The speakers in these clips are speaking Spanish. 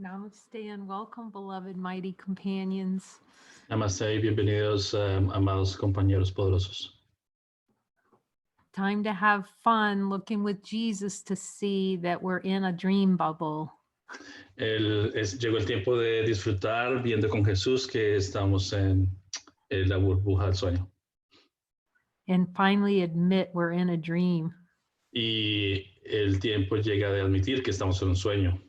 Namaste and welcome, beloved mighty companions. Namaste y bienvenidos, amados compañeros poderosos. Time to have fun looking with Jesus to see that we're in a dream bubble. Llegó el tiempo de disfrutar viendo con Jesús que estamos en la burbuja del sueño. And finally admit we're in a dream. Y el tiempo llega de admitir que estamos en un sueño.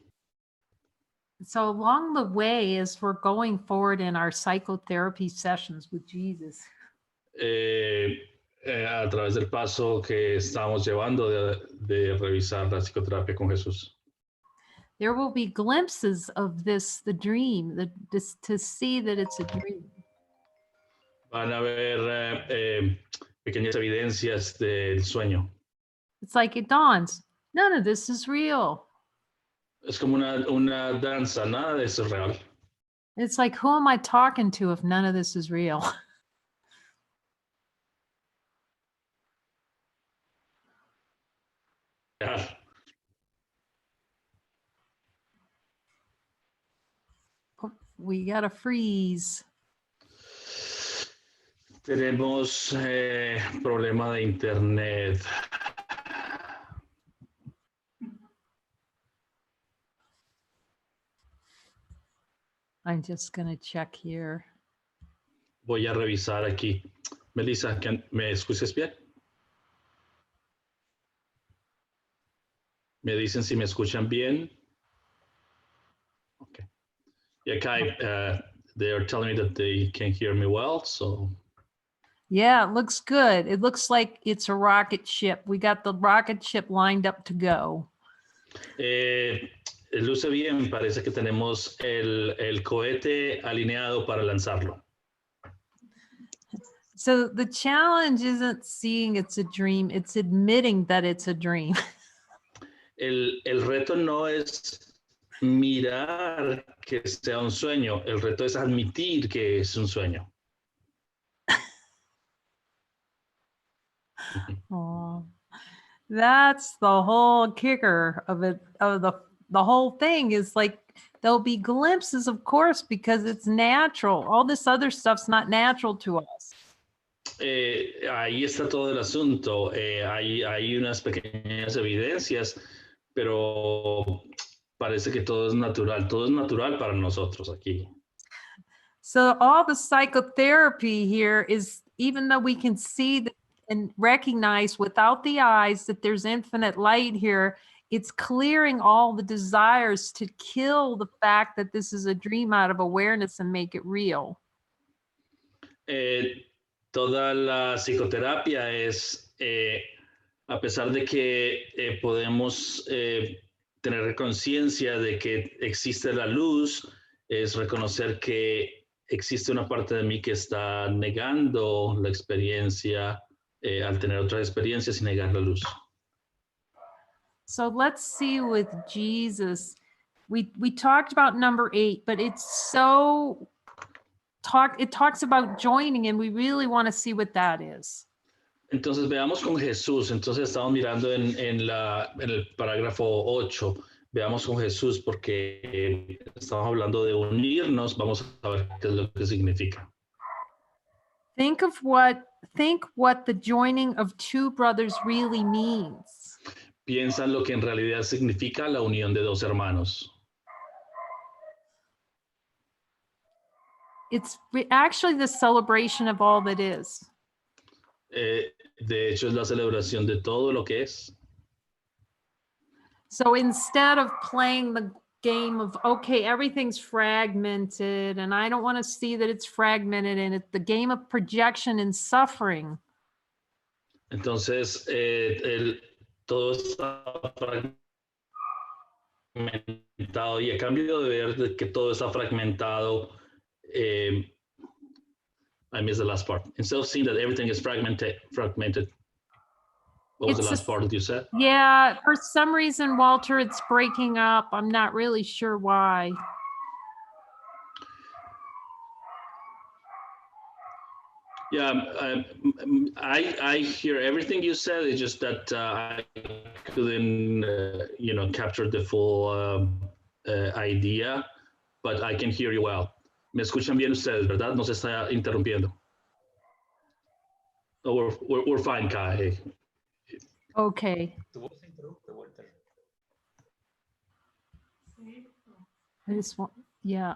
So along the way, as we're going forward in our psychotherapy sessions with Jesus, A través del paso que estamos llevando de revisar la psicoterapia con Jesús. there will be glimpses of this, the dream, to see that it's a dream. Van a haber pequeñas evidencias del sueño. It's like it dawns, none of this is real. Es como una danza, nada de eso es real. It's like, who am I talking to if none of this is real? We got to freeze. Tenemos problema de internet. I'm just going to check here. Voy a revisar aquí. Melissa, ¿me escuchas bien? Me dicen si me escuchan bien. Okay. Yeah, Kai, they are telling me that they can hear me well, so. Yeah, it looks good. It looks like it's a rocket ship. We got the rocket ship lined up to go. Luce bien, parece que tenemos el cohete alineado para lanzarlo. So the challenge isn't seeing it's a dream, it's admitting that it's a dream. El reto no es mirar que sea un sueño, el reto es admitir que es un sueño. Oh, that's the whole kicker of it, of the whole thing is like there'll be glimpses, of course, because it's natural. All this other stuff's not natural to us. Ahí está todo el asunto. Hay unas pequeñas evidencias, pero parece que todo es natural para nosotros aquí. So all the psychotherapy here is, even though we can see and recognize without the eyes that there's infinite light here, it's clearing all the desires to kill the fact that this is a dream out of awareness and make it real. Toda la psicoterapia es, a pesar de que podemos tener conciencia de que existe la luz, es reconocer que existe una parte de mí que está negando la experiencia al tener otras experiencias y negar la luz. So let's see with Jesus. We talked about number 8, but it's so it talks about joining, and we really want to see what that is. Entonces veamos con Jesús. Entonces estamos mirando en el parágrafo 8. Veamos con Jesús porque estamos hablando de unirnos. Vamos a ver qué es lo que significa. Think what the joining of two brothers really means. Piensa en lo que en realidad significa la unión de dos hermanos. It's actually the celebration of all that is. De hecho, es la celebración de todo lo que es. So instead of playing the game of, okay, everything's fragmented and I don't want to see that it's fragmented, and it's the game of projection and suffering. Entonces, todo está fragmentado, y a cambio de ver que todo está fragmentado, I missed the last part. Instead of seeing that everything is fragmented. What was the last part that you said? Yeah, for some reason, Walter, it's breaking up. I'm not really sure why. Yeah, I hear everything you said. It's just that I couldn't, capture the full idea, but I can hear you well. Me escuchan bien ustedes, ¿verdad? No se está interrumpiendo. Oh, we're fine, Kai. Okay. Tu voz se interrumpe, Walter. I just want, yeah,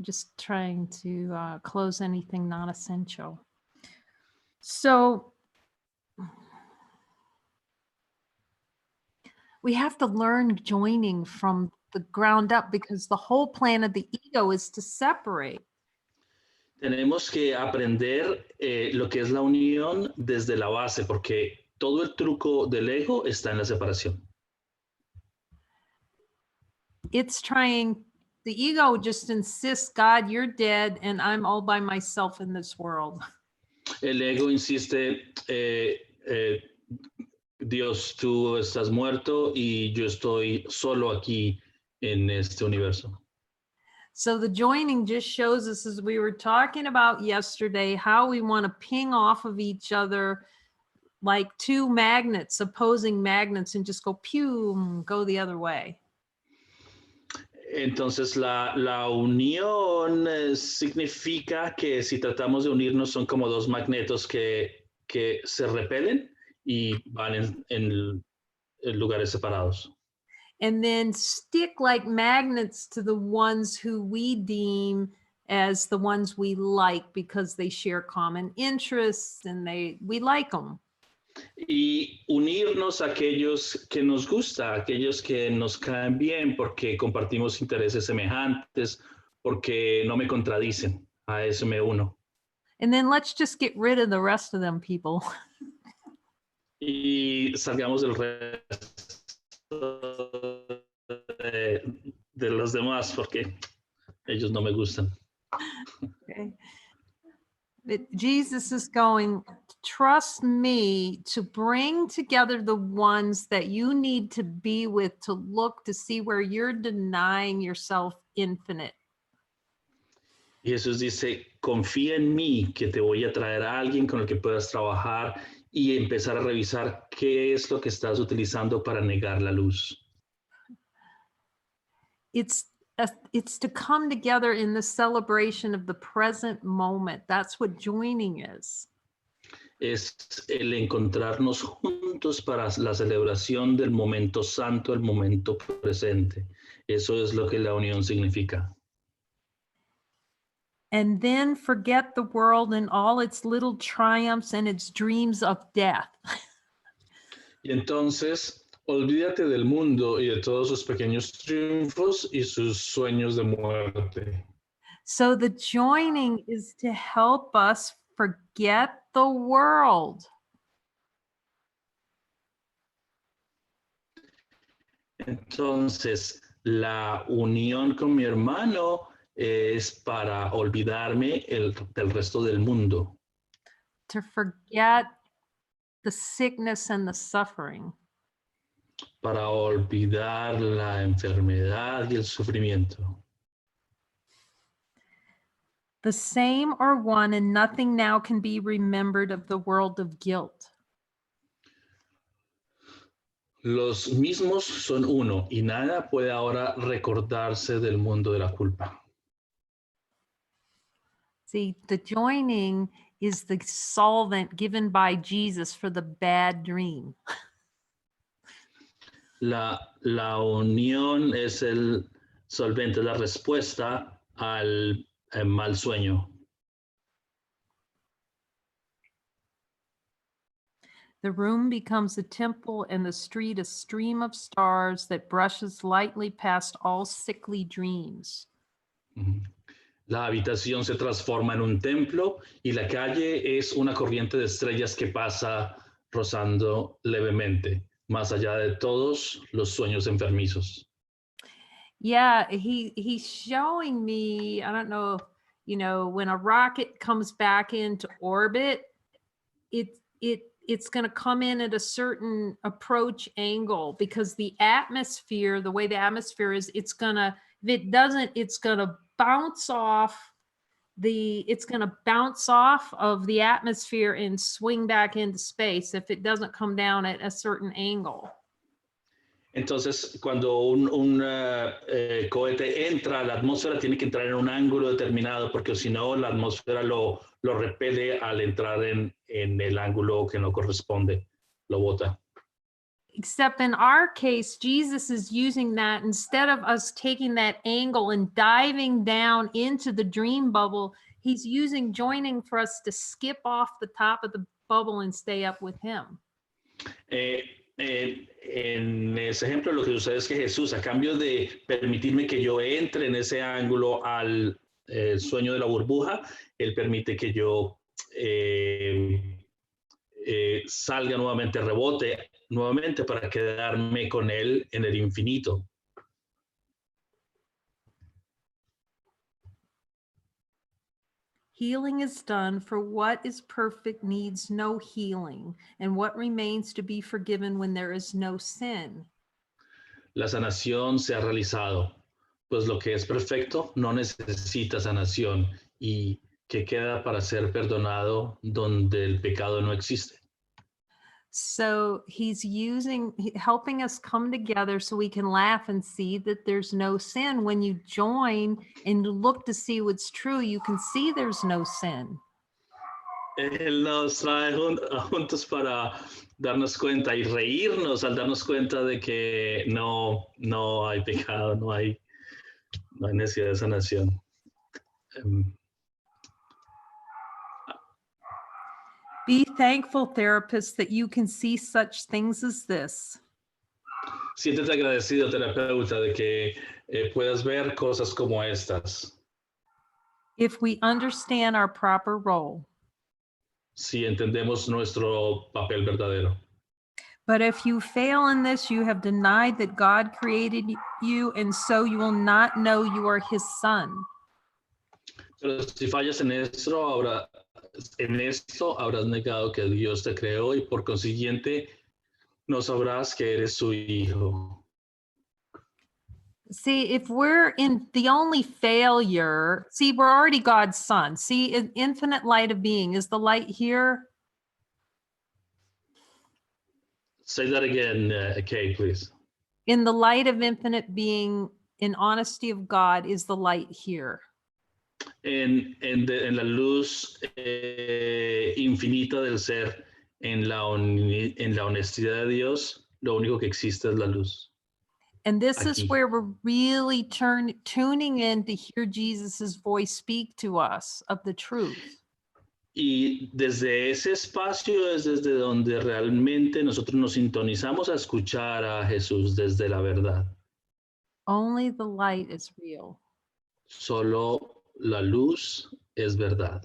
just trying to close anything not essential. So we have to learn joining from the ground up because the whole plan of the ego is to separate. Tenemos que aprender lo que es la unión desde la base, porque todo el truco del ego está en la separación. It's trying, the ego just insists, God, you're dead and I'm all by myself in this world. El ego insiste, Dios, tú estás muerto y yo estoy solo aquí en este universo. So the joining just shows us, as we were talking about yesterday, how we want to ping off of each other like two magnets, opposing magnets, and just go pew, go the other way. Entonces la unión significa que si tratamos de unirnos son como dos magnetos que se repelen y van en lugares separados. And then stick like magnets to the ones who we deem as the ones we like because they share common interests and we like them. Y unirnos a aquellos que nos gusta, aquellos que nos caen bien porque compartimos intereses semejantes, porque no me contradicen. A eso me uno. And then let's just get rid of the rest of them people. Y salgamos del resto de los demás porque ellos no me gustan. Okay. But Jesus is going, trust me to bring together the ones that you need to be with to look to see where you're denying yourself infinite. Y Jesús dice, confía en mí que te voy a traer a alguien con el que puedas trabajar y empezar a revisar qué es lo que estás utilizando para negar la luz. It's to come together in the celebration of the present moment. That's what joining is. Es el encontrarnos juntos para la celebración del momento santo, el momento presente. Eso es lo que la unión significa. And then forget the world and all its little triumphs and its dreams of death. Y entonces, olvídate del mundo y de todos sus pequeños triunfos y sus sueños de muerte. So the joining is to help us forget the world. Entonces, la unión con mi hermano es para olvidarme del resto del mundo, To forget the sickness and the suffering. para olvidar la enfermedad y el sufrimiento. The same are one, and nothing now can be remembered of the world of guilt. Los mismos son uno y nada puede ahora recordarse del mundo de la culpa. See, the joining is the solvent given by Jesus for the bad dream. La unión es el solvente, la respuesta al mal sueño. The room becomes a temple and the street a stream of stars that brushes lightly past all sickly dreams. La habitación se transforma en un templo y la calle es una corriente de estrellas que pasa rozando levemente, más allá de todos los sueños enfermizos. Yeah, he's showing me, I don't know, when a rocket comes back into orbit, it's going to come in at a certain approach angle because the atmosphere, the way the atmosphere is, if it doesn't, it's going to bounce off of the atmosphere and swing back into space if it doesn't come down at a certain angle. Entonces, cuando un cohete entra a la atmósfera, tiene que entrar en un ángulo determinado, porque si no, la atmósfera lo repele al entrar en el ángulo que no corresponde, lo bota. Except in our case, Jesus is using that instead of us taking that angle and diving down into the dream bubble, he's using joining for us to skip off the top of the bubble and stay up with him. En ese ejemplo, lo que sucede es que Jesús, a cambio de permitirme que yo entre en ese ángulo al sueño de la burbuja, Él permite que yo salga nuevamente, rebote nuevamente para quedarme con Él en el infinito. Healing is done, for what is perfect needs no healing, and what remains to be forgiven when there is no sin. La sanación se ha realizado, pues lo que es perfecto no necesita sanación y que queda para ser perdonado donde el pecado no existe. So he's helping us come together so we can laugh and see that there's no sin. When you join and look to see what's true, you can see there's no sin. Él nos trae juntos para darnos cuenta y reírnos al darnos cuenta de que no hay pecado, no hay necesidad de sanación. Be thankful, therapist, that you can see such things as this. Siéntete agradecido, terapeuta, de que puedas ver cosas como estas. If we understand our proper role. Si entendemos nuestro papel verdadero. But if you fail in this, you have denied that God created you, and so you will not know you are his son. Pero si fallas en esto, habrás negado que Dios te creó y por consiguiente no sabrás que eres su hijo. See, if we're in the only failure, see, we're already God's son. See, in infinite light of being, is the light here? Say that again, Kay, please. In the light of infinite being, in honesty of God, is the light here? En la luz infinita del ser, en la honestidad de Dios, lo único que existe es la luz. And this Aquí. is where we're really tuning in to hear Jesus's voice speak to us of the truth. Y desde ese espacio es desde donde realmente nosotros nos sintonizamos a escuchar a Jesús desde la verdad. Only the light is real. Solo la luz es verdad.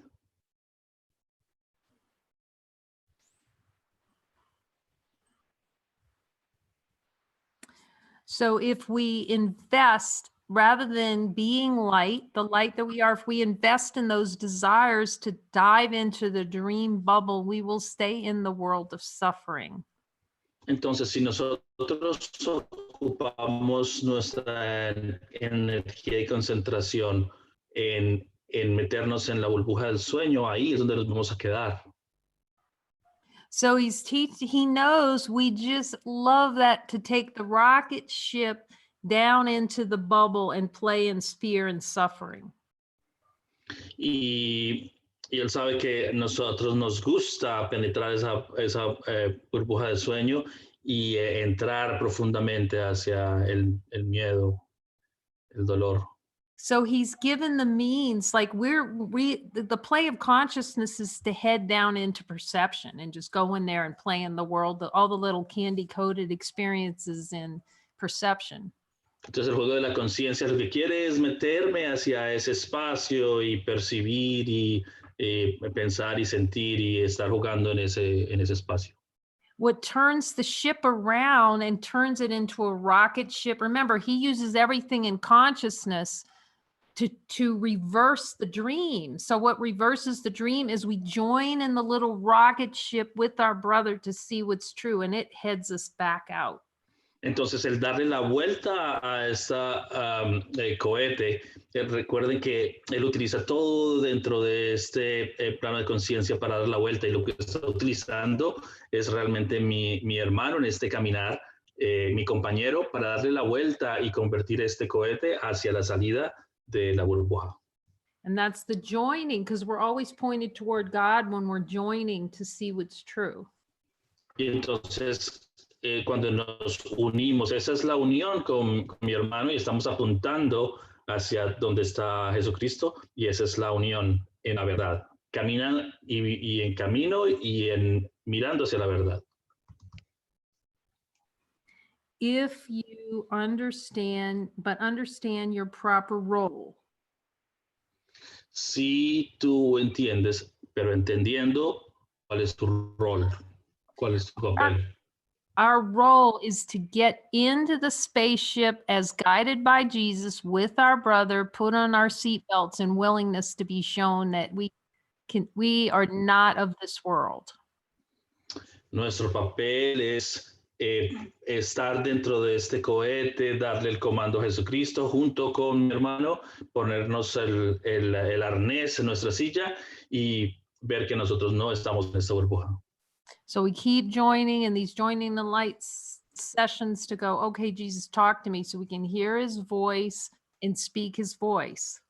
So if we invest, rather than being light, the light that we are, if we invest in those desires to dive into the dream bubble, we will stay in the world of suffering. Entonces, si nosotros ocupamos nuestra energía y concentración en meternos en la burbuja del sueño, ahí es donde nos vamos a quedar. So he knows we just love that, to take the rocket ship down into the bubble and play in fear and suffering. Y él sabe que nosotros nos gusta penetrar esa burbuja de sueño y entrar profundamente hacia el miedo, el dolor. So he's given the means, like the play of consciousness is to head down into perception and just go in there and play in the world, all the little candy coated experiences in perception. Entonces el juego de la conciencia lo que quiere es meterme hacia ese espacio y percibir y pensar y sentir y estar jugando en ese espacio. What turns the ship around and turns it into a rocket ship, remember, he uses everything in consciousness to reverse the dream. So what reverses the dream is we join in the little rocket ship with our brother to see what's true, and it heads us back out. Entonces, el darle la vuelta a esta cohete, recuerden que él utiliza todo dentro de este plano de conciencia para dar la vuelta, y lo que está utilizando es realmente mi hermano en este caminar mi compañero para darle la vuelta y convertir este cohete hacia la salida de la burbuja. And that's the joining, because we're always pointed toward God when we're joining to see what's true. Y entonces, cuando nos unimos, esa es la unión con mi hermano y estamos apuntando hacia donde está Jesucristo y esa es la unión en la verdad. Caminan y en camino y en mirando hacia la verdad. If you understand your proper role. Si tú entiendes, pero entendiendo cuál es tu rol, cuál es tu papel. Our role is to get into the spaceship as guided by Jesus with our brother, put on our seatbelts and willingness to be shown that we are not of this world. Nuestro papel es estar dentro de este cohete, darle el comando a Jesucristo junto con mi hermano, ponernos el arnés en nuestra silla y ver que nosotros no estamos en esta burbuja. So we keep joining in these joining the lights sessions to go, okay, Jesus, talk to me, so we can hear his voice and speak his voice.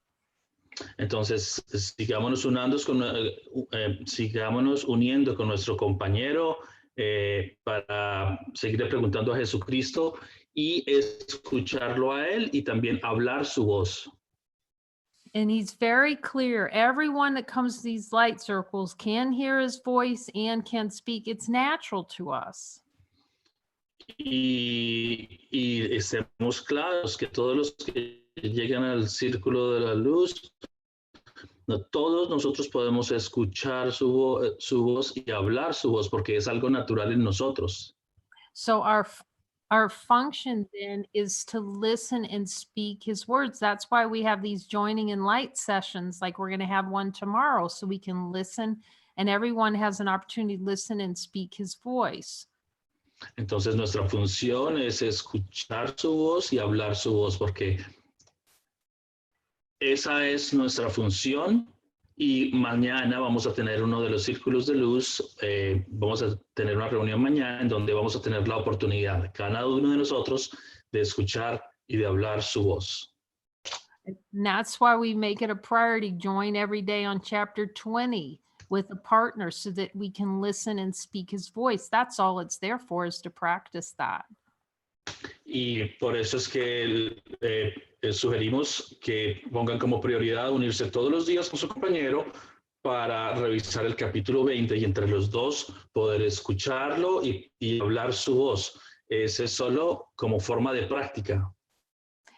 Entonces, sigámonos uniendo con nuestro compañero para seguir preguntando a Jesucristo y escucharlo a él y también hablar su voz. And he's very clear. Everyone that comes to these light circles can hear his voice and can speak. It's natural to us. Y estemos claros que todos los que llegan al círculo de la luz, no, todos nosotros podemos escuchar su voz y hablar su voz porque es algo natural en nosotros. So our function then is to listen and speak his words. That's why we have these joining in light sessions, like we're going to have one tomorrow, so we can listen and everyone has an opportunity to listen and speak his voice. Entonces nuestra función es escuchar su voz y hablar su voz porque esa es nuestra función y mañana vamos a tener uno de los círculos de luz, vamos a tener una reunión mañana en donde vamos a tener la oportunidad, cada uno de nosotros, de escuchar y de hablar su voz. And that's why we make it a priority, join every day on chapter 20 with a partner so that we can listen and speak his voice. That's all it's there for, is to practice that. Y por eso es que sugerimos que pongan como prioridad unirse todos los días con su compañero para revisar el capítulo 20 y entre los dos poder escucharlo y hablar su voz. Ese es solo como forma de práctica.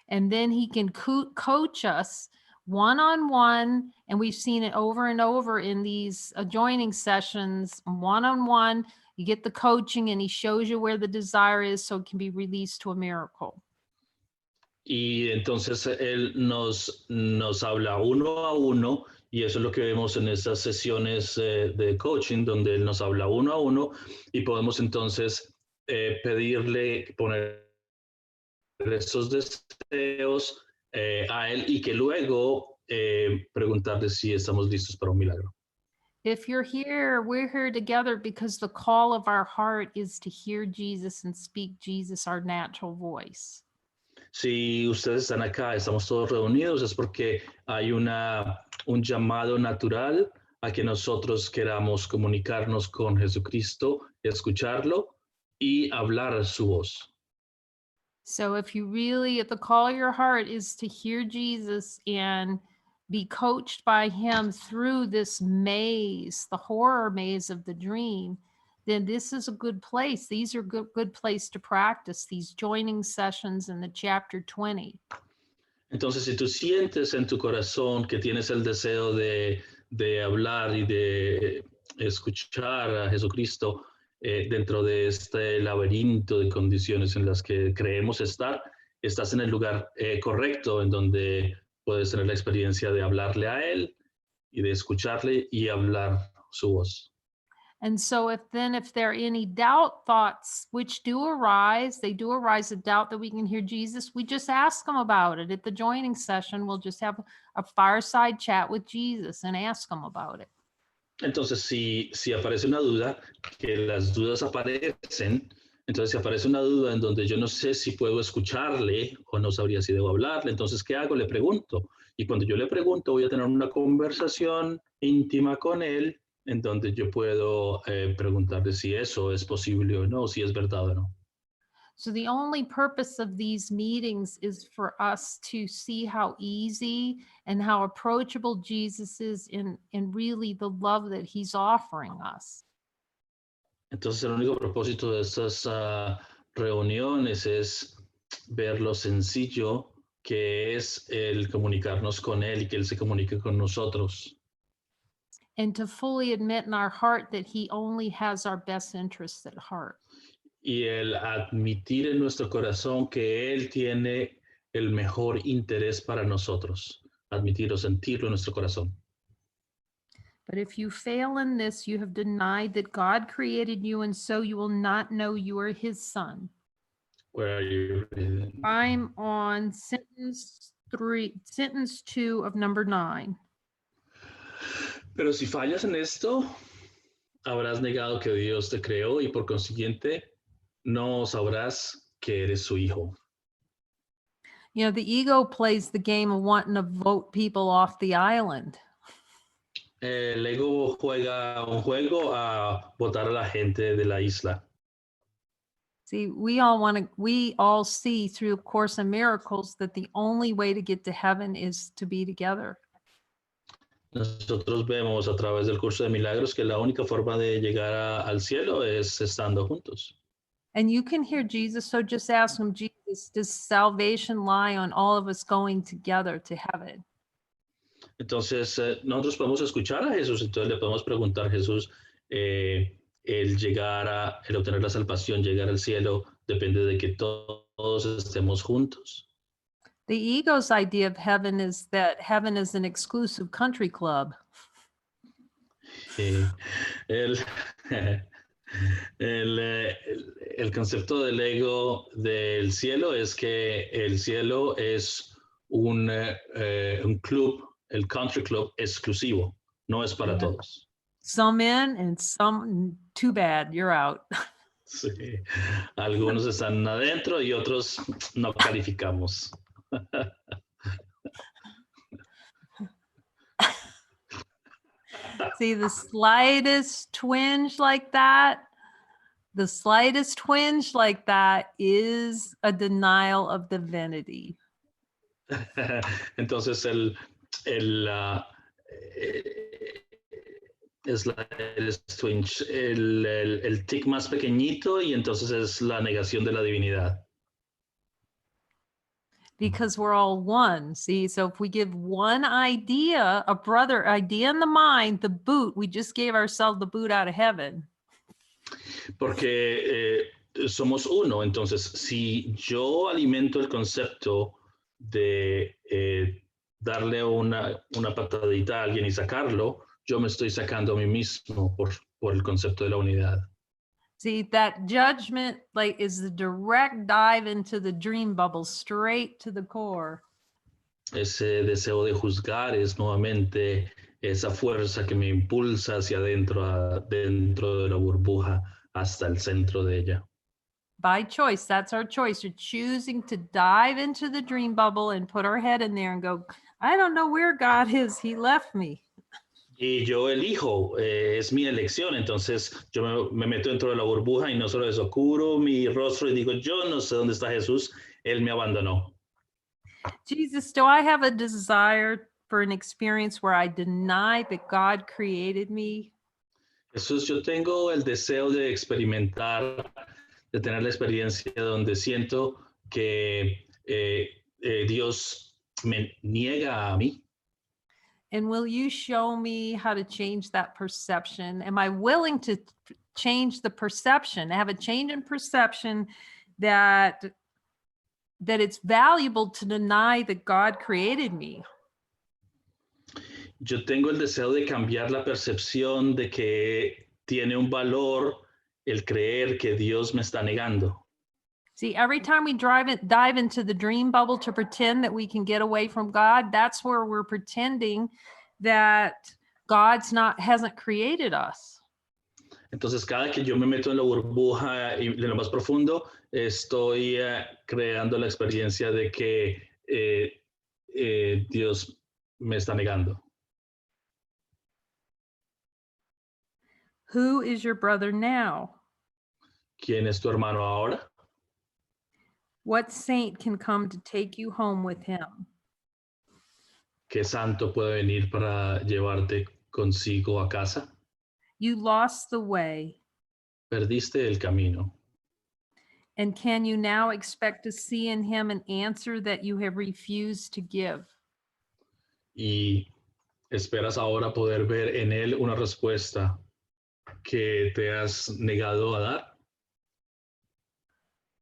And then he can coach us one-on-one, and we've seen it over and over in these joining sessions, one-on-one. You get the coaching and he shows you where the desire is so it can be released to a miracle. Y entonces él nos habla uno a uno y eso es lo que vemos en estas sesiones de coaching donde él nos habla uno a uno y podemos entonces pedirle poner esos deseos a él y que luego preguntarle si estamos listos para un milagro. If you're here, we're here together because the call of our heart is to hear Jesus and speak Jesus, our natural voice. Si ustedes están acá, estamos todos reunidos, es porque hay un llamado natural a que nosotros queramos comunicarnos con Jesucristo, escucharlo y hablar su voz. So if you really, at the call of your heart is to hear Jesus and be coached by him through this maze, the horror maze of the dream, then this is a good place. These are good place to practice these joining sessions in the chapter 20. Entonces, si tú sientes en tu corazón que tienes el deseo de hablar y de escuchar a Jesucristo dentro de este laberinto de condiciones en las que creemos estar, estás en el lugar correcto en donde puedes tener la experiencia de hablarle a él y de escucharle y hablar su voz. And so if there are any doubt thoughts, which do arise, they do arise, a doubt that we can hear Jesus, we just ask them about it. At the joining session, we'll just have a fireside chat with Jesus and ask them about it. Entonces, si aparece una duda, que las dudas aparecen, Entonces, si aparece una duda en donde yo no sé si puedo escucharle o no sabría si debo hablarle, entonces, ¿qué hago? Le pregunto. Y cuando yo le pregunto, voy a tener una conversación íntima con él en donde yo puedo preguntarle si eso es posible o no, si es verdad o no. So the only purpose of these meetings is for us to see how easy and how approachable Jesus is in really the love that he's offering us. Entonces, el único propósito de estas reuniones es ver lo sencillo que es el comunicarnos con él y que él se comunique con nosotros. And to fully admit in our heart that he only has our best interests at heart. Y el admitir en nuestro corazón que Él tiene el mejor interés para nosotros. Admitirlo, sentirlo en nuestro corazón. But if you fail in this, you have denied that God created you, and so you will not know you are his son. Where are you reading? I'm on sentence 2 of number 9. Pero si fallas en esto, habrás negado que Dios te creó y por consiguiente no sabrás que eres su hijo. You know, the ego plays the game of wanting to vote people off the island. El ego juega un juego a votar a la gente de la isla. See, we all see through A Course in Miracles that the only way to get to heaven is to be together. Nosotros vemos a través del curso de milagros que la única forma de llegar al cielo es estando juntos. And you can hear Jesus, so just ask him, Jesus, does salvation lie on all of us going together to heaven? Entonces, nosotros podemos escuchar a Jesús, entonces le podemos preguntar a Jesús, el obtener la salvación, llegar al cielo, depende de que todos estemos juntos. The ego's idea of heaven is that heaven is an exclusive country club. Eh, el, el concepto del ego del cielo es que el cielo es un club, el country club exclusivo, no es para todos. Some in and some too bad, you're out. Sí. Algunos están adentro y otros no calificamos. See, the slightest twinge like that is a denial of divinity. Entonces es el twinge, el tic más pequeñito y entonces es la negación de la divinidad. Because we're all one. See, so if we give one idea, a brother idea in the mind, the boot, we just gave ourselves the boot out of heaven. Porque somos uno. Entonces, si yo alimento el concepto de darle una patadita a alguien y sacarlo, yo me estoy sacando a mí mismo por el concepto de la unidad. See, that judgment like is the direct dive into the dream bubble, straight to the core. Ese deseo de juzgar es nuevamente esa fuerza que me impulsa hacia adentro, dentro de la burbuja, hasta el centro de ella. By choice, that's our choice. You're choosing to dive into the dream bubble and put our head in there and go, I don't know where God is. He left me. Y yo elijo, es mi elección, entonces yo me meto dentro de la burbuja y no solo eso, cubro mi rostro y digo, yo no sé dónde está Jesús, Él me abandonó. Jesus, do I have a desire for an experience where I deny that God created me? Jesús, yo tengo el deseo de experimentar, de tener la experiencia donde siento que Dios me niega a mí. And will you show me how to change that perception? Am I willing to change the perception, have a change in perception that it's valuable to deny that God created me? Yo tengo el deseo de cambiar la percepción de que tiene un valor el creer que Dios me está negando. See, every time we dive into the dream bubble to pretend that we can get away from God, that's where we're pretending that hasn't created us. Entonces, cada que yo me meto en la burbuja y en lo más profundo, estoy creando la experiencia de que Dios me está negando. Who is your brother now? ¿Quién es tu hermano ahora? What saint can come to take you home with him? ¿Qué santo puede venir para llevarte consigo a casa? You lost the way. Perdiste el camino. And can you now expect to see in him an answer that you have refused to give? Y esperas ahora poder ver en él una respuesta que te has negado a dar.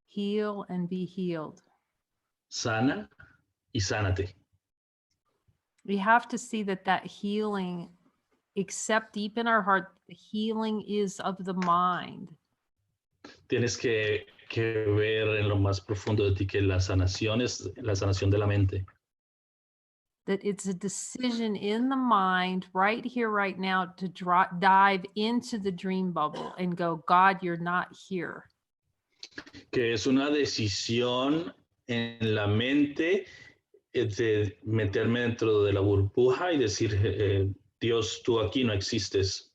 Heal and be healed. Sana y sánate. We have to see that healing, except deep in our heart, the healing is of the mind. Tienes que ver en lo más profundo de ti que la sanación es la sanación de la mente. That it's a decision in the mind right here, right now, to dive into the dream bubble and go, God, you're not here. Que es una decisión en la mente de meterme dentro de la burbuja y decir, Dios, tú aquí no existes.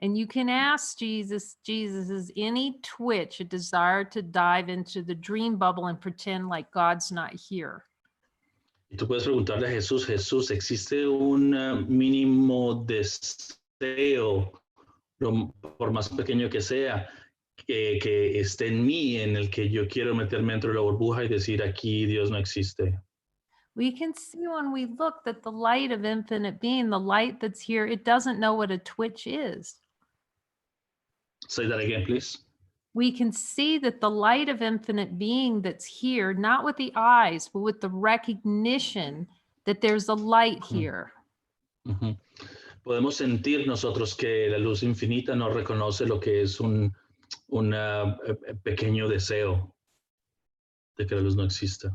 And you can ask Jesus, is any twitch a desire to dive into the dream bubble and pretend like God's not here? Y tú puedes preguntarle a Jesús, Jesús, ¿existe un mínimo deseo, por más pequeño que sea, que esté en mí, en el que yo quiero meterme dentro de la burbuja y decir, aquí Dios no existe? We can see when we look that the light of infinite being, the light that's here, it doesn't know what a twitch is. Say that again, please. We can see that the light of infinite being that's here, not with the eyes, but with the recognition that there's a light here. Uh-huh. Podemos sentir nosotros que la luz infinita no reconoce lo que es un pequeño deseo de que la luz no exista.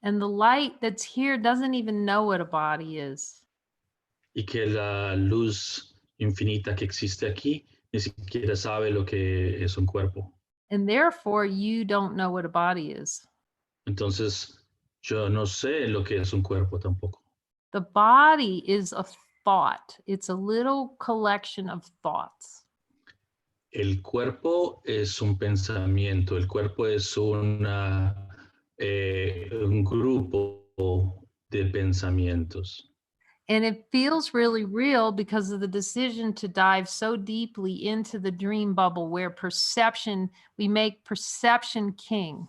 And the light that's here doesn't even know what a body is. Y que la luz infinita que existe aquí ni siquiera sabe lo que es un cuerpo. And therefore, you don't know what a body is. Entonces, yo no sé lo que es un cuerpo tampoco. The body is a thought. It's a little collection of thoughts. El cuerpo es un pensamiento, el cuerpo es un grupo de pensamientos. And it feels really real because of the decision to dive so deeply into the dream bubble where we make perception king.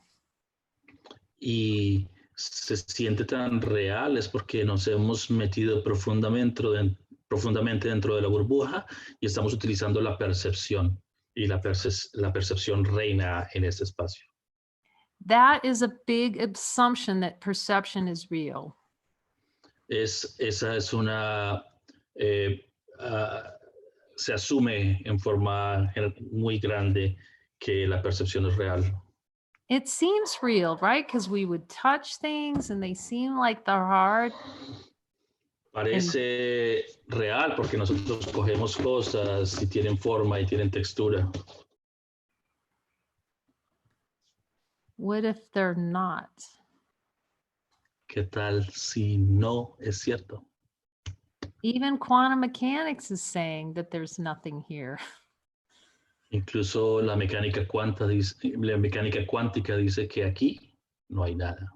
Y se siente tan real es porque nos hemos metido profundamente dentro de la burbuja y estamos utilizando la percepción. Y la percepción reina en este espacio. That is a big assumption that perception is real. Esa es una, se asume en forma muy grande que la percepción es real. It seems real, right? Because we would touch things and they seem like they're hard. Parece real porque nosotros cogemos cosas y tienen forma y tienen textura. What if they're not? ¿Qué tal si no es cierto? Even quantum mechanics is saying that there's nothing here. Incluso la mecánica cuántica dice que aquí no hay nada.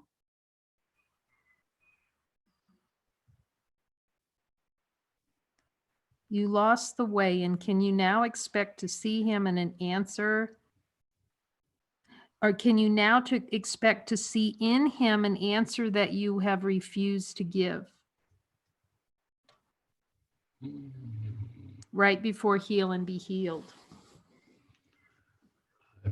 You lost the way, and can you now expect to see him in an answer? Or can you now expect to see in him an answer that you have refused to give? Right before heal and be healed.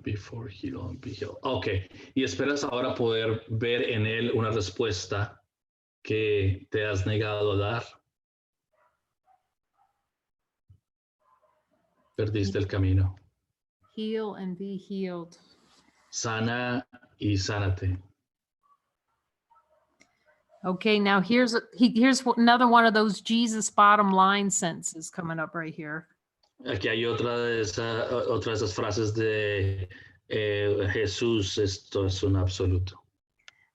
Before heal and be healed. Ok, y esperas ahora poder ver en él una respuesta que te has negado a dar. Perdiste el camino. Heal and be healed. Sana y sánate. Okay, now here's another one of those Jesus bottom line sentences coming up right here. Aquí hay otra de esas frases de Jesús, esto es un absoluto.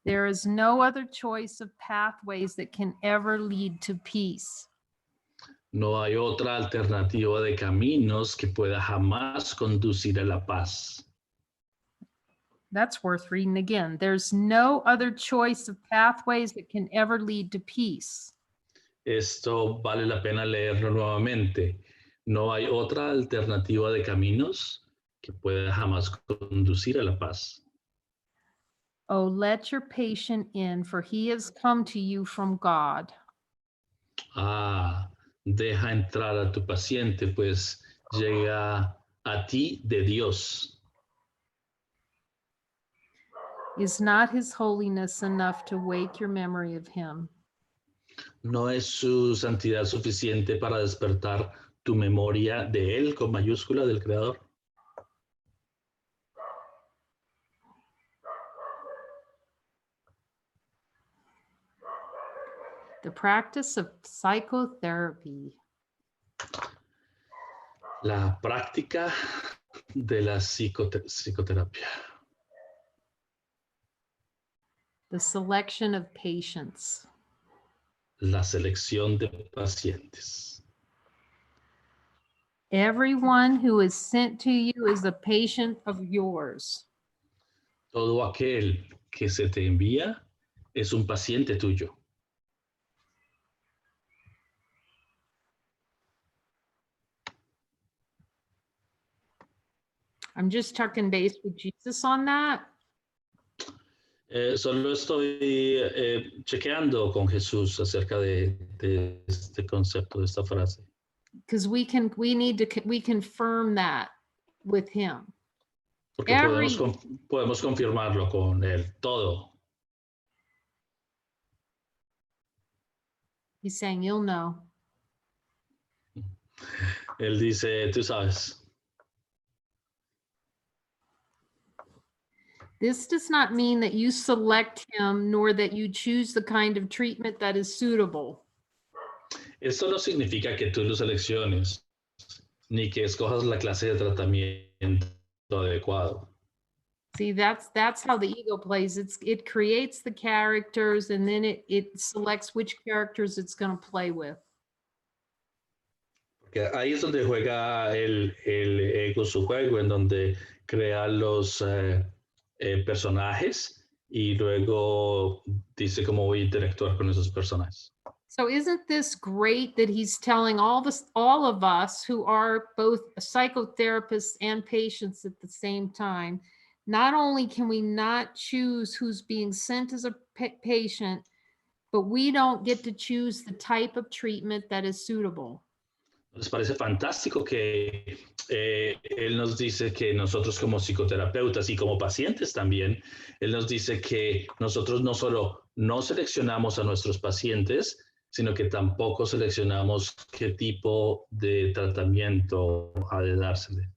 There is no other choice of pathways that can ever lead to peace. No hay otra alternativa de caminos que pueda jamás conducir a la paz. That's worth reading again. There's no other choice of pathways that can ever lead to peace. Esto vale la pena leerlo nuevamente. No hay otra alternativa de caminos que pueda jamás conducir a la paz. Oh, let your patient in, for he has come to you from God. Ah, deja entrar a tu paciente, pues llega a ti de Dios. Is not his holiness enough to wake your memory of him? No es su santidad suficiente para despertar tu memoria de Él con mayúscula del Creador. The practice of psychotherapy. La práctica de la psicoterapia. The selection of patients. La selección de pacientes. Everyone who is sent to you is a patient of yours. Todo aquel que se te envía es un paciente tuyo. I'm just touching base with Jesus on that. Solo estoy chequeando con Jesús acerca de este concepto, de esta frase. Because we confirm that with him. Porque podemos confirmarlo con Él, todo. He's saying, you'll know. Él dice, tú sabes. This does not mean that you select him, nor that you choose the kind of treatment that is suitable. Esto no significa que tú lo selecciones, ni que escojas la clase de tratamiento adecuado. See, that's how the ego plays. It creates the characters, and then it selects which characters it's going to play with. Porque ahí es donde juega el ego su juego, en donde crea los personajes y luego dice cómo voy a interactuar con esos personajes. So isn't this great that he's telling all of us who are both psychotherapists and patients at the same time, not only can we not choose who's being sent as a patient, but we don't get to choose the type of treatment that is suitable. Nos parece fantástico que él nos dice que nosotros como psicoterapeutas y como pacientes también, él nos dice que nosotros no solo no seleccionamos a nuestros pacientes, sino que tampoco seleccionamos qué tipo de tratamiento ha de dársele.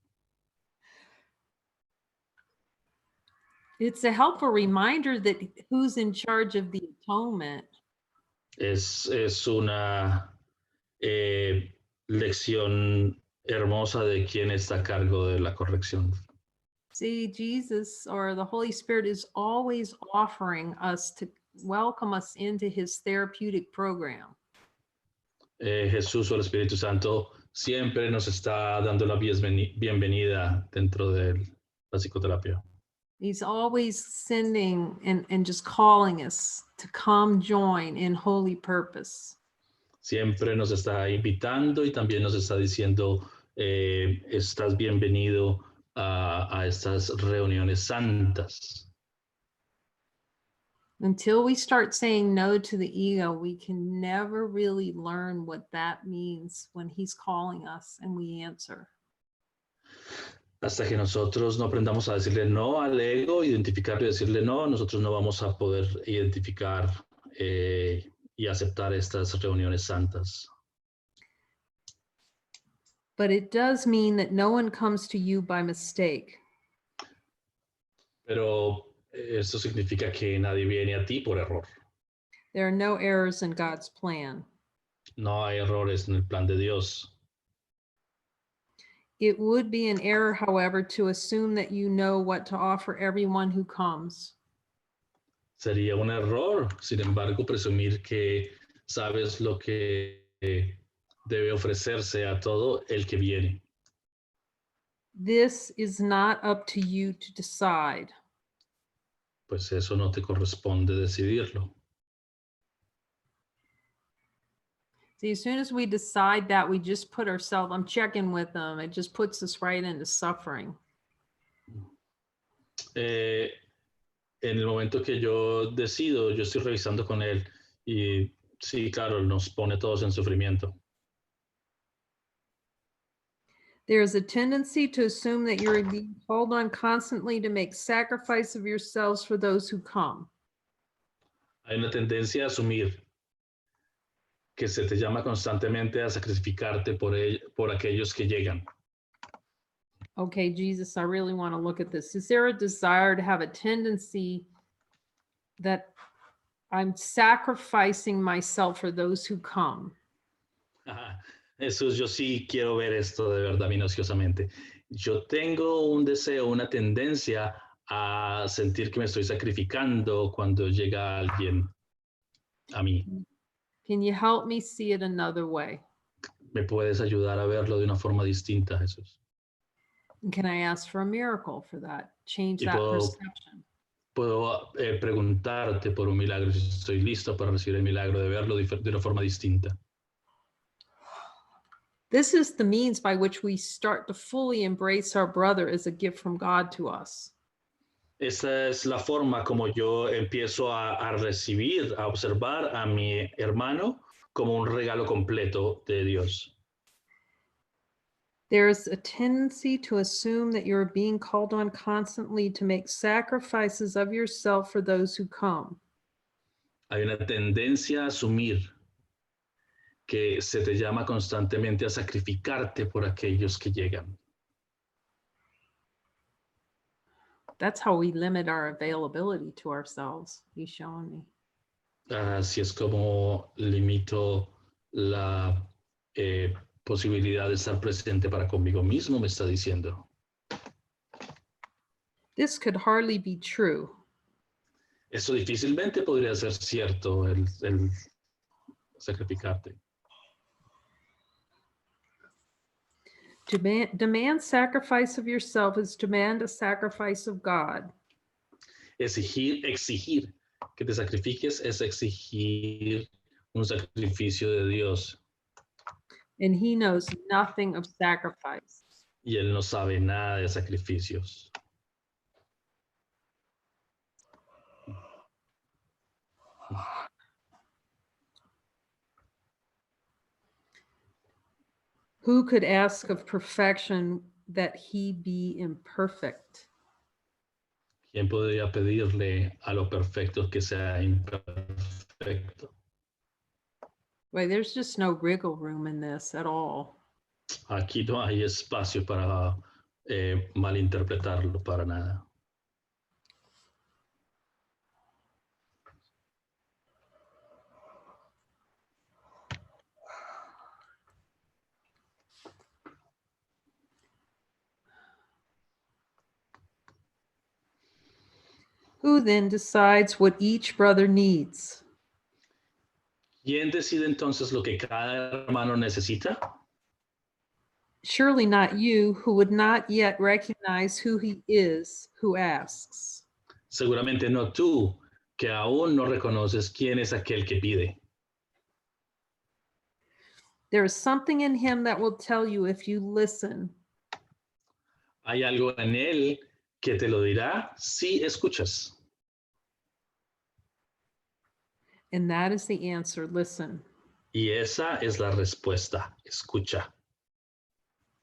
It's a helpful reminder that who's in charge of the atonement. Es una lección hermosa de quién está a cargo de la corrección. See, Jesus or the Holy Spirit is always offering us to welcome us into his therapeutic program. Jesús o el Espíritu Santo siempre nos está dando la bienvenida dentro de la psicoterapia. He's always sending and just calling us to come join in holy purpose. Siempre nos está invitando y también nos está diciendo, estás bienvenido a estas reuniones santas. Until we start saying no to the ego, we can never really learn what that means when he's calling us and we answer. Hasta que nosotros no aprendamos a decirle no al ego, identificarlo y decirle no, nosotros no vamos a poder identificar y aceptar estas reuniones santas. But it does mean that no one comes to you by mistake. Pero esto significa que nadie viene a ti por error. There are no errors in God's plan. No hay errores en el plan de Dios. It would be an error, however, to assume that you know what to offer everyone who comes. Sería un error, sin embargo, presumir que sabes lo que debe ofrecerse a todo el que viene. This is not up to you to decide. Pues eso no te corresponde decidirlo. See, as soon as we decide that, we just put ourselves, I'm checking with them, it just puts us right into suffering. En el momento que yo decido, yo estoy revisando con él y sí, claro, nos pone todos en sufrimiento. There is a tendency to assume that you're being called on constantly to make sacrifice of yourselves for those who come. Hay una tendencia a asumir que se te llama constantemente a sacrificarte por aquellos que llegan. Okay, Jesus, I really want to look at this. Is there a desire to have a tendency that I'm sacrificing myself for those who come? Ajá. Jesús, yo sí quiero ver esto de verdad minuciosamente. Yo tengo un deseo, una tendencia a sentir que me estoy sacrificando cuando llega alguien a mí. Can you help me see it another way? ¿Me puedes ayudar a verlo de una forma distinta, Jesús? And can I ask for a miracle for that? Change Y that puedo perception. preguntarte por un milagro, si estoy listo para recibir el milagro de verlo de una forma distinta. This is the means by which we start to fully embrace our brother as a gift from God to us. Esa es la forma como yo empiezo a recibir, a observar a mi hermano como un regalo completo de Dios. There's a tendency to assume that you're being called on constantly to make sacrifices of yourself for those who come. Hay una tendencia a asumir que se te llama constantemente a sacrificarte por aquellos que llegan. That's how we limit our availability to ourselves. He's showing me. Así es como limito la posibilidad de estar presente para conmigo mismo, me está diciendo. This could hardly be true. Eso difícilmente podría ser cierto, el sacrificarte. To demand sacrifice of yourself is to demand a sacrifice of God. Exigir que te sacrifiques es exigir un sacrificio de Dios. And he knows nothing of sacrifice. Y Él no sabe nada de sacrificios. Who could ask of perfection that he be imperfect? ¿Quién podría pedirle a lo perfecto que sea imperfecto? Wait, there's just no wriggle room in this at all. Aquí no hay espacio para malinterpretarlo para nada. Who then decides what each brother needs? ¿Quién decide entonces lo que cada hermano necesita? Surely not you, who would not yet recognize who he is who asks. Seguramente no tú, que aún no reconoces quién es aquel que pide. There is something in him that will tell you if you listen. Hay algo en él que te lo dirá si escuchas. And that is the answer. Listen. Y esa es la respuesta. Escucha.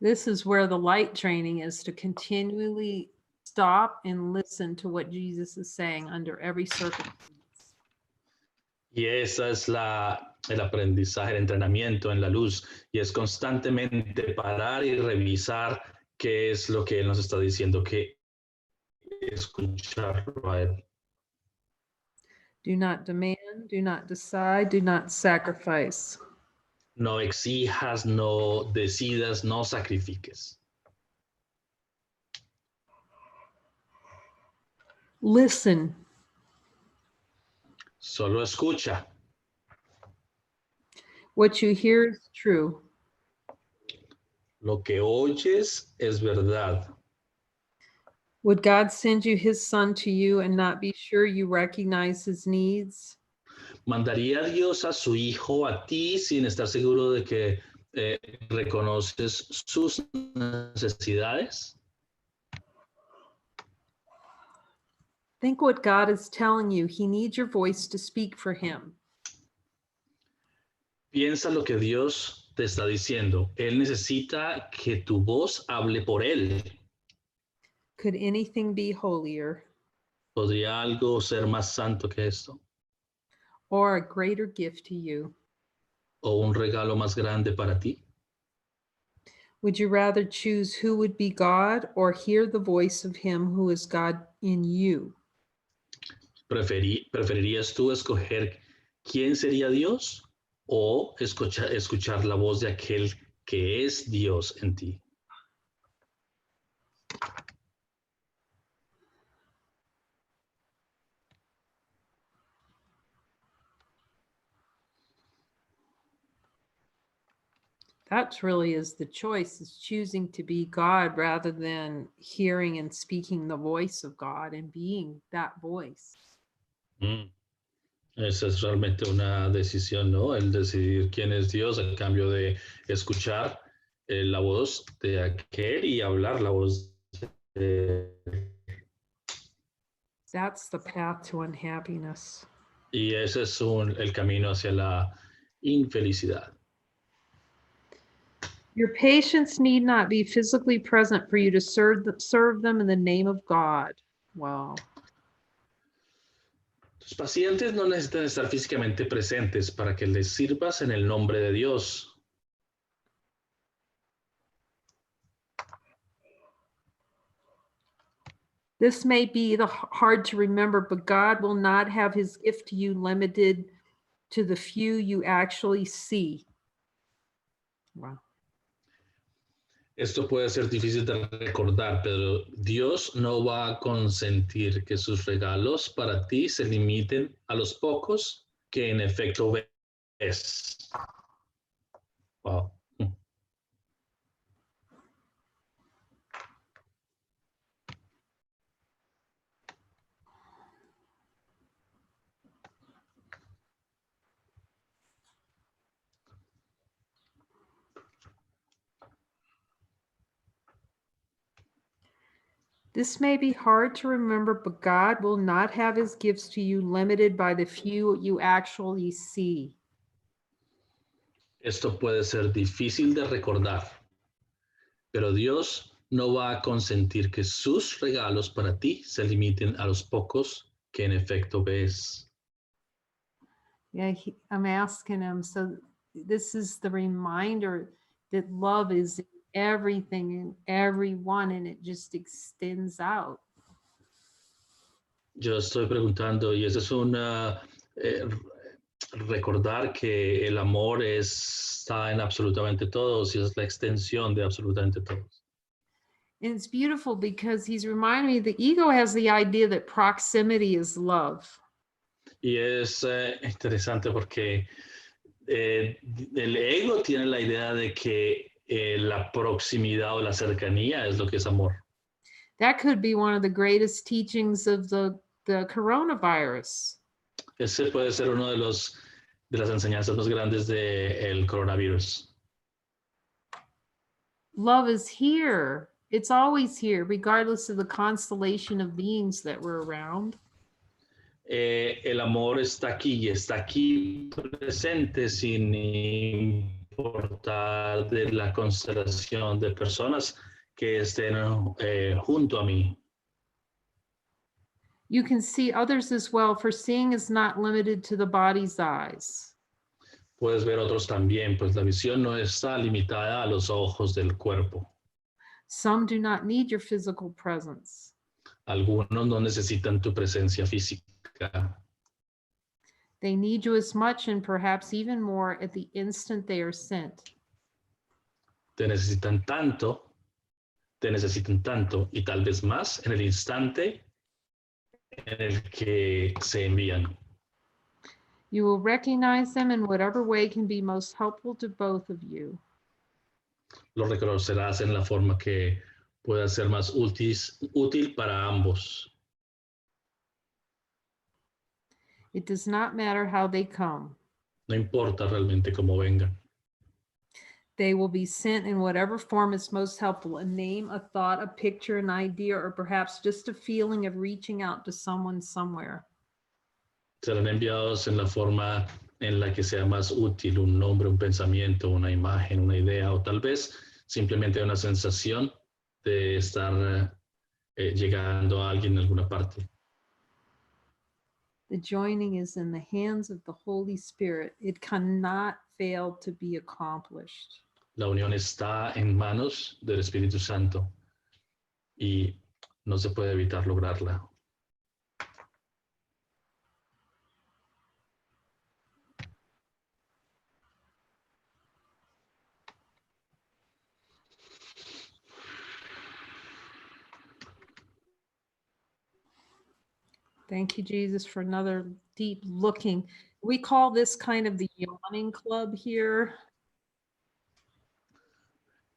This is where the light training is, to continually stop and listen to what Jesus is saying under every circumstance. Y esa es el aprendizaje, el entrenamiento en la luz. Y es constantemente parar y revisar qué es lo que Él nos está diciendo, que escucharlo a Él. Do not demand, do not decide, do not sacrifice. No exijas, no decidas, no sacrifiques. Listen. Solo escucha. What you hear is true. Lo que oyes es verdad. Would God send you his son to you and not be sure you recognize his needs? ¿Mandaría Dios a su hijo a ti sin estar seguro de que reconoces sus necesidades? Think what God is telling you. He needs your voice to speak for him. Piensa lo que Dios te está diciendo. Él necesita que tu voz hable por él. Could anything be holier ¿Podría algo ser más santo que esto? or a greater gift to you? ¿O un regalo más grande para ti? Would you rather choose who would be God or hear the voice of him who is God in you? ¿Preferirías tú escoger quién sería Dios o escuchar la voz de aquel que es Dios en ti? That really is the choice, is choosing to be God rather than hearing and speaking the voice of God and being that voice. Mm. Esa es realmente una decisión, ¿no? El decidir quién es Dios a cambio de escuchar la voz de aquel y hablar la voz de... That's the path to unhappiness. Y ese es el camino hacia la infelicidad. Your patients need not be physically present for you to serve them in the name of God. Wow. Tus pacientes no necesitan estar físicamente presentes para que les sirvas en el nombre de Dios. This may be hard to remember, but God will not have his gift to you limited to the few you actually see. Wow. Esto puede ser difícil de recordar, pero Dios no va a consentir que sus regalos para ti se limiten a los pocos que en efecto ves. Wow. This may be hard to remember, but God will not have his gifts to you limited by the few you actually see. Esto puede ser difícil de recordar, pero Dios no va a consentir que sus regalos para ti se limiten a los pocos que en efecto ves. Yeah, I'm asking him. So this is the reminder that love is in everything and everyone, and it just extends out. Yo estoy preguntando, y eso es recordar que el amor está en absolutamente todos y es la extensión de absolutamente todos. And it's beautiful because he's reminding me the ego has the idea that proximity is love. Y es interesante porque el ego tiene la idea de que la proximidad o la cercanía es lo que es amor. That could be one of the greatest teachings of the coronavirus. Ese puede ser uno de las enseñanzas más grandes del coronavirus. Love is here. It's always here, regardless of the constellation of beings that were around. El amor está aquí presente sin importar de la constelación de personas que estén junto a mí. You can see others as well, for seeing is not limited to the body's eyes. Puedes ver otros también, pues la visión no está limitada a los ojos del cuerpo. Some do not need your physical presence. Algunos no necesitan tu presencia física. They need you as much and perhaps even more at the instant they are sent. Te necesitan tanto y tal vez más en el instante en el que se envían. You will recognize them in whatever way can be most helpful to both of you. Lo reconocerás en la forma que pueda ser más útil para ambos. It does not matter how they come. No importa realmente cómo vengan. They will be sent in whatever form is most helpful. A name, a thought, a picture, an idea, or perhaps just a feeling of reaching out to someone somewhere. Serán enviados en la forma en la que sea más útil, un nombre, un pensamiento, una imagen, una idea, o tal vez simplemente una sensación de estar llegando a alguien en alguna parte. The joining is in the hands of the Holy Spirit. It cannot fail to be accomplished. La unión está en manos del Espíritu Santo y no se puede evitar lograrla. Thank you, Jesus, for another deep looking. We call this kind of the yawning club here.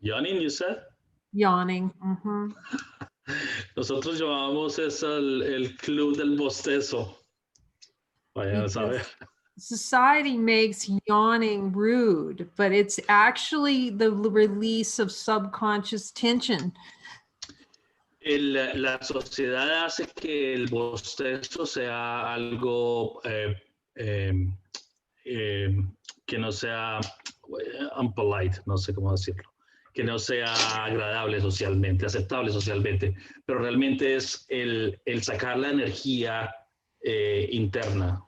Yawning, you said? Yawning. Mhm. Nosotros llamamos eso el club del bostezo. Vayan a saber. Society makes yawning rude, but it's actually the release of subconscious tension. La sociedad hace que el bostezo sea algo que no sea unpolite, no sé cómo decirlo, que no sea agradable socialmente, aceptable socialmente, pero realmente es el sacar la energía interna.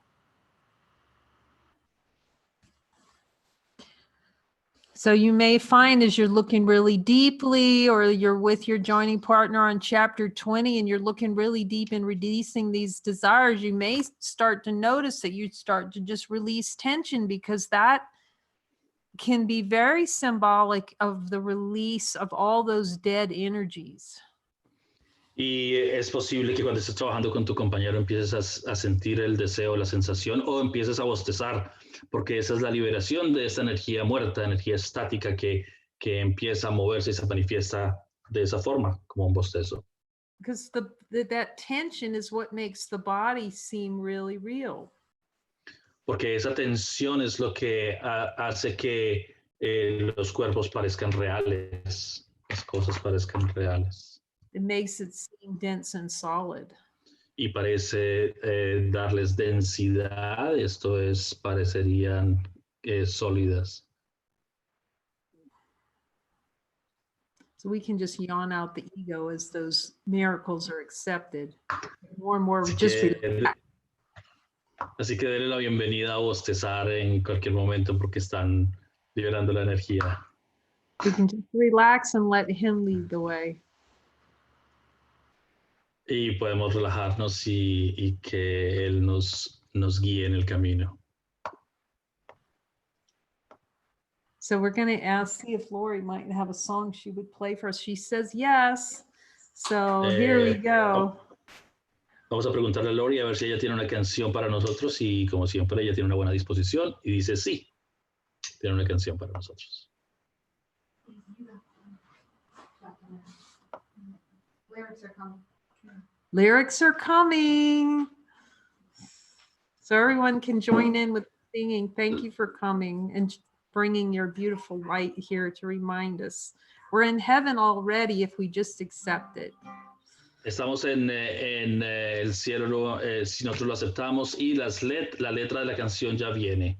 So you may find as you're looking really deeply, or you're with your joining partner on chapter 20 and you're looking really deep in releasing these desires, you may start to notice that you start to just release tension, because that can be very symbolic of the release of all those dead energies. Y es posible que cuando estés trabajando con tu compañero empieces a sentir el deseo, la sensación, o empieces a bostezar, porque esa es la liberación de esta energía muerta, energía estática que empieza a moverse y se manifiesta de esa forma, como un bostezo. Because that tension is what makes the body seem really real. Porque esa tensión es lo que hace que los cuerpos parezcan reales, las cosas parezcan reales. It makes it seem dense and solid. Y parece darles densidad, esto es, parecerían sólidas. So we can just yawn out the ego as those miracles are accepted. More and more, Así que denle la bienvenida a bostezar en cualquier momento porque están liberando la energía. we can just relax and let him lead the way. Y podemos relajarnos y que Él nos guíe en el camino. So we're going to see if Lori might have a song she would play for us. She says yes. So here we go. Vamos a preguntarle a Lori a ver si ella tiene una canción para nosotros y como siempre ella tiene una buena disposición y dice sí, tiene una canción para nosotros. Lyrics are coming. Lyrics are coming. So everyone can join in with singing. Thank you for coming and bringing your beautiful light here to remind us. We're in heaven already if we just accept it. Estamos en el cielo si nosotros lo aceptamos y la letra de la canción ya viene.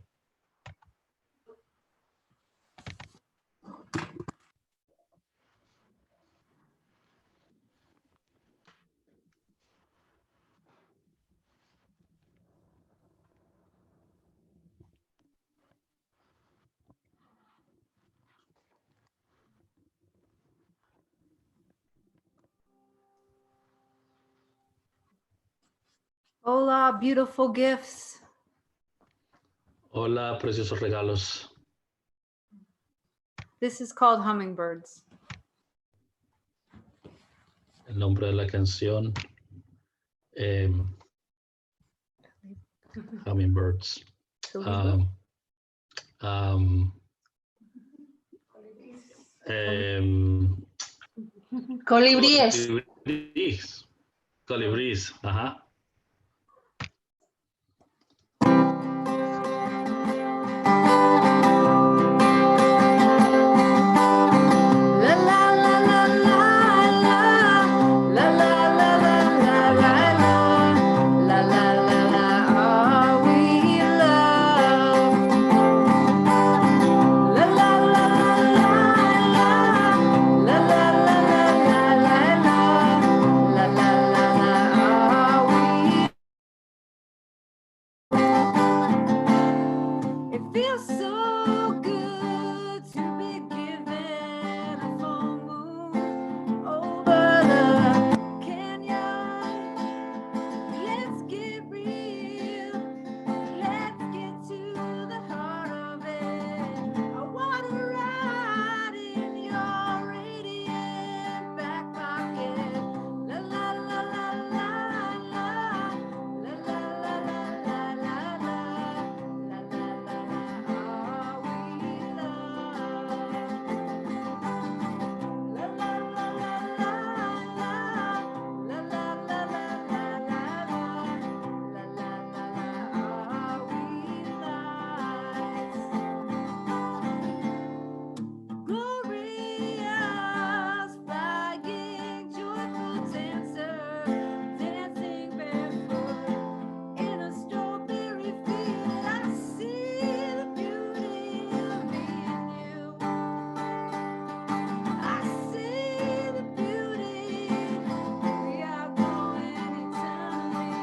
Hola, beautiful gifts. Hola, preciosos regalos. This is called Hummingbirds. El nombre de la canción Hummingbirds. Colibrí. Colibríes. Colibríes. Colibríes. Ajá. La la la la la la la la la la la la la la la la are we love? La la la la la la la la la la la la la la are we? It feels so good to be given a full moon over the canyon. Let's get real. Let's get to the heart of it. I wanna ride in your radiant back pocket. La la la la la la la la la la la la la la la la are we love? La la la la la la la la la la la la la la are we lights? Glorious, flying, joyful dancer, dancing barefoot in a strawberry field. I see the beauty of me and you. I see the beauty. We are growing eternally.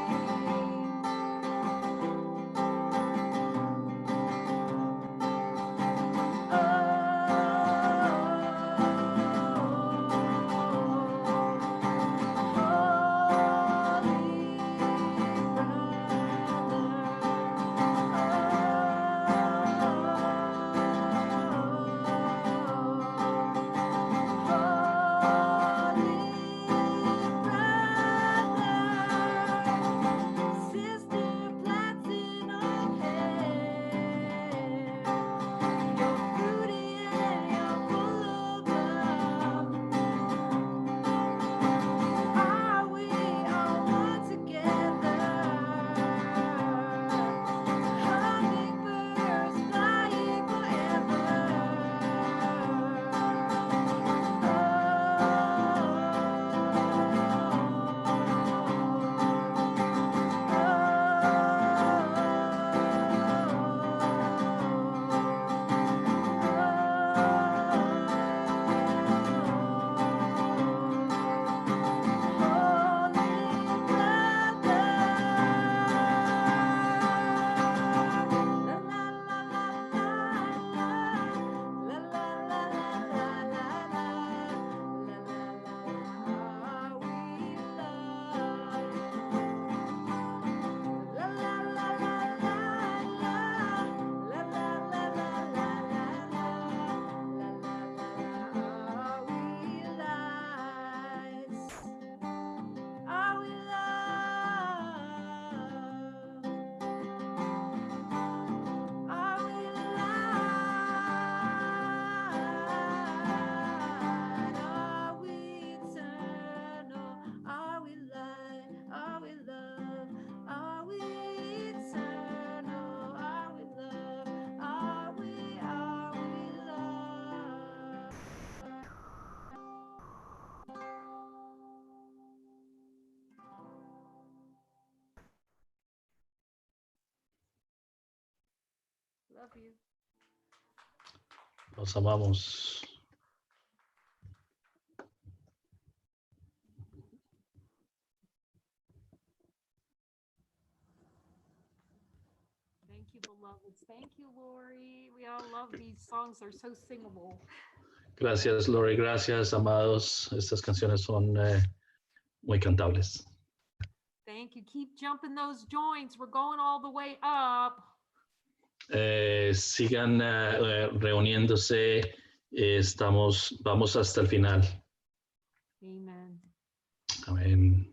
Sister platinum hair, you're fruity and you're full of love. Are we all one together? Hummingbirds flying Are we love? Are we light? Are we eternal? Are we light? Are we love? Are we eternal? Are we love? Are we love? Love you. Los amamos. Thank you, beloveds. Thank you, Lori. We all love these songs. They're so singable. Gracias, Lori. Gracias, amados. Estas canciones son muy cantables. Thank you. Keep jumping those joints. We're going all the way up. Sigan reuniéndose. Vamos hasta el final. Amen. Amén.